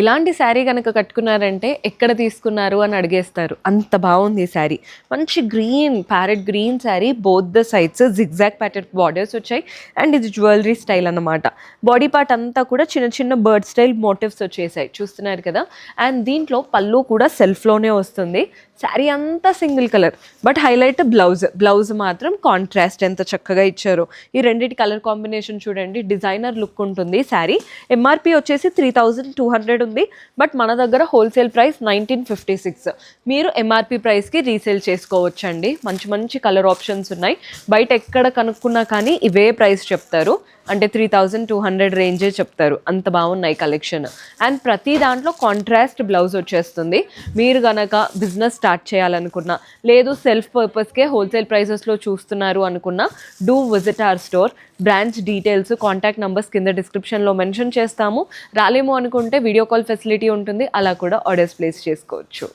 ఇలాంటి శారీ గనక కట్టుకున్నారంటే ఎక్కడ తీసుకున్నారు అని అడిగేస్తారు. అంత బాగుంది ఈ శారీ. మంచి green, parrot green sari. Both the sides zigzag pattern borders వచ్చాయి. అండ్ ఇది జ్యువెలరీ స్టైల్ అన్నమాట. బాడీ పార్ట్ అంతా కూడా చిన్న చిన్న బర్డ్ స్టైల్ మోటివ్స్ వచ్చేసాయి, చూస్తున్నారు కదా. అండ్ దీంట్లో పళ్ళు కూడా సెల్ఫ్లోనే వస్తుంది. శారీ అంతా single colour, but highlight blouse మాత్రం కాంట్రాస్ట్ ఎంత చక్కగా ఇచ్చారు. ఈ రెండింటి కలర్ కాంబినేషన్ చూడండి, డిజైనర్ లుక్ ఉంటుంది శారీ. ఎంఆర్పి వచ్చేసి 3200 ఉంది, బట్ మన దగ్గర హోల్సేల్ ప్రైస్ 1956. మీరు ఎంఆర్పి ప్రైస్కి రీసేల్ చేసుకోవచ్చండి. మంచి మంచి కలర్ ఆప్షన్స్ ఉన్నాయి. బయట ఎక్కడ కనుక్కున్నా కానీ ఇవే ప్రైస్ చెప్తారు, అంటే 3200 రేంజే చెప్తారు. అంత బాగున్నాయి కలెక్షన్. అండ్ ప్రతి దాంట్లో కాంట్రాస్ట్ బ్లౌజ్ వచ్చేస్తుంది. మీరు గనక బిజినెస్ స్టార్ట్ చేయాలనుకున్నా, లేదు సెల్ఫ్ పర్పస్కే హోల్సేల్ ప్రైసెస్లో చూస్తున్నారు అనుకున్నా, do visit our store. Branch details, contact numbers కింద డిస్క్రిప్షన్లో మెన్షన్ చేస్తాము. రాలేము అనుకుంటే వీడియో కాల్ ఫెసిలిటీ ఉంటుంది, అలా కూడా ఆర్డర్స్ ప్లేస్ చేసుకోవచ్చు.